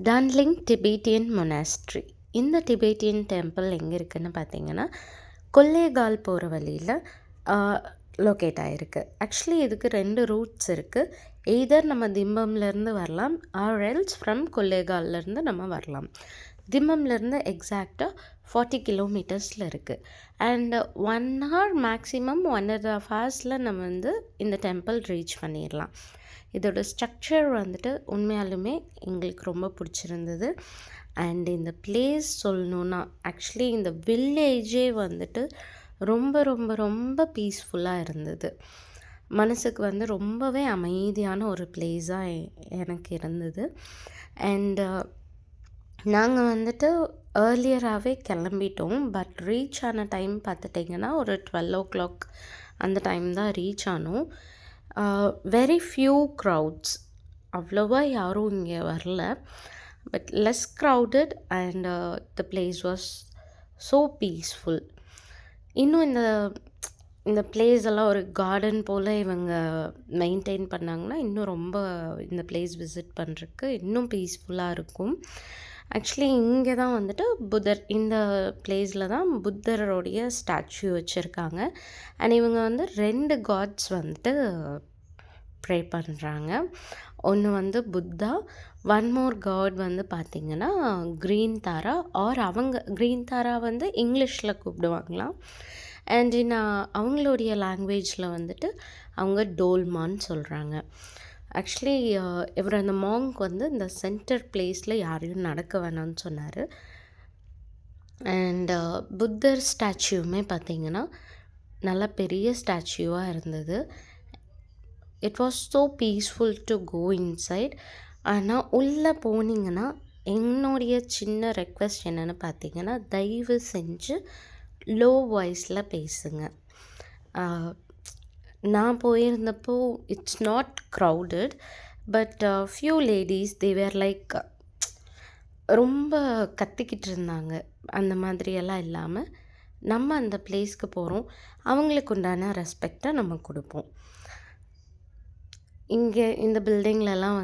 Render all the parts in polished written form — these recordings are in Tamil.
டான்லிங் டிபேட்டியன் மொனாஸ்ட்ரி. இந்த டிபேட்டியன் டெம்பிள் எங்கே இருக்குதுன்னு பார்த்தீங்கன்னா, கொல்லேகால் போகிற வழியில் லொக்கேட் ஆகிருக்கு. ஆக்சுவலி இதுக்கு 2 ரூட்ஸ் இருக்குது. எய்தர் நம்ம திம்பம்லேருந்து வரலாம், ஆர் எல்ஸ் ஃப்ரம் கொல்லேகால்லேருந்து நம்ம வரலாம். திம்பம்லேருந்து எக்ஸாக்டாக 40 கிலோமீட்டர்ஸில் இருக்குது. அண்ட் 1 hour மேக்ஸிமம் 1.5 hours நம்ம இந்த டெம்பிள் ரீச் பண்ணிடலாம். இதோட ஸ்ட்ரக்சர் உண்மையாலுமே எங்களுக்கு ரொம்ப பிடிச்சிருந்தது. அண்ட் இந்த பிளேஸ் சொல்லணுன்னா, ஆக்சுவலி இந்த வில்லேஜே ரொம்ப ரொம்ப ரொம்ப பீஸ்ஃபுல்லாக இருந்தது. மனசுக்கு ரொம்பவே அமைதியான ஒரு பிளேஸாக எனக்கு இருந்தது. அண்டு நாங்கள் ஏர்லியராகவே கிளம்பிட்டோம். பட் ரீச் ஆன டைம் பார்த்துட்டிங்கன்னா ஒரு 12 o'clock அந்த டைம் தான் ரீச் ஆனோம். வெரி ஃப்யூ க்ரௌட்ஸ், அவ்வளோவா யாரும் இங்கே வரல. But less crowded and the place was so peaceful. இன்னும் இந்த பிளேஸ் எல்லாம் ஒரு கார்டன் போல் இவங்க மெயின்டைன் பண்ணாங்கன்னா இன்னும் ரொம்ப இந்த பிளேஸ் விசிட் பண்ணுறதுக்கு இன்னும் பீஸ்ஃபுல்லாக இருக்கும். ஆக்சுவலி இங்கே தான் புத்தர், இந்த பிளேஸில் தான் புத்தரோடைய ஸ்டாச்சு வச்சுருக்காங்க. அண்ட் இவங்க 2 காட்ஸ் ப்ரே பண்ணுறாங்க. ஒன்று புத்தா, ஒன் மோர் காட் பார்த்திங்கன்னா க்ரீன் தாரா, ஆர் அவங்க க்ரீன் தாரா இங்கிலீஷில் கூப்பிடுவாங்களாம். அண்ட் அவங்களுடைய லாங்குவேஜில் அவங்க டோல்மான்னு சொல்கிறாங்க. ஆக்சுவலி இவர் அந்த மாங்க் இந்த சென்டர் பிளேஸில் யாரையும் நடக்க வேணாம்னு சொன்னார். அண்ட் புத்தர் ஸ்டாச்சுவுமே பார்த்திங்கன்னா நல்ல பெரிய ஸ்டாச்சுவாக இருந்தது. It was so peaceful to go inside. ஆனால் உள்ளே போனீங்கன்னா என்னுடைய சின்ன ரெக்வெஸ்ட் என்னென்னு பார்த்தீங்கன்னா, தயவு செஞ்சு லோ வாய்ஸில் பேசுங்க. நான் போயிருந்தப்போ it's not crowded, but few ladies they were like ரொம்ப கத்திக்கிட்டு இருந்தாங்க. அந்த மாதிரியெல்லாம் இல்லாமல் நம்ம அந்த பிளேஸ்க்கு போகிறோம், அவங்களுக்கு உண்டான ரெஸ்பெக்டை நம்ம கொடுப்போம். இங்கே இந்த பில்டிங்லலாம்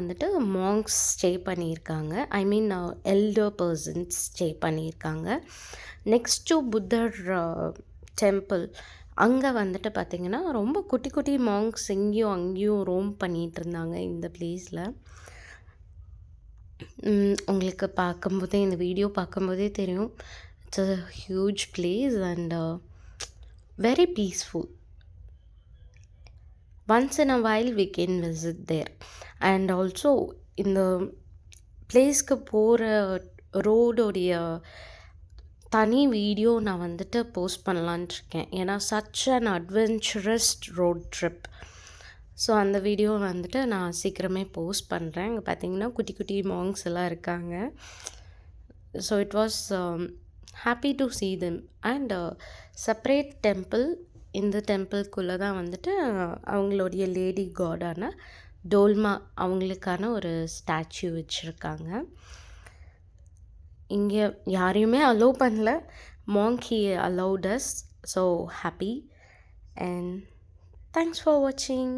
மாங்க்ஸ் ஸ்டே பண்ணியிருக்காங்க. ஐ மீன் எல்டர் பர்சன்ஸ் ஸ்டே பண்ணியிருக்காங்க. நெக்ஸ்ட் டு புத்தர் டெம்பிள் அங்கே பார்த்திங்கன்னா ரொம்ப குட்டி குட்டி மாங்க்ஸ் இங்கேயும் அங்கேயும் ரோம் பண்ணிகிட்டு இருந்தாங்க இந்த பிளேஸில். உங்களுக்கு பார்க்கும்போதே, இந்த வீடியோ பார்க்கும்போதே தெரியும், it's a huge place and very peaceful. Once in a while we can visit there. And also இந்த பிளேஸ்க்கு போகிற ரோடோடைய தனி வீடியோ நான் போஸ்ட் பண்ணலான்ட்டு இருக்கேன். ஏன்னா such an adventurous road trip. So அந்த வீடியோ நான் சீக்கிரமே போஸ்ட் பண்ணுறேன். இங்கே பார்த்தீங்கன்னா குட்டி குட்டி மாங்க்ஸ் எல்லாம் இருக்காங்க. So it was happy to see them. And separate temple, இந்த டெம்பிள்குள்ளே தான் அவங்களுடைய லேடி காடான டோல்மா அவங்களுக்கான ஒரு ஸ்டாச்சு வச்சுருக்காங்க. இங்கே யாரையுமே அலோவ் பண்ணல. Monk he allowed us, so happy and thanks for watching.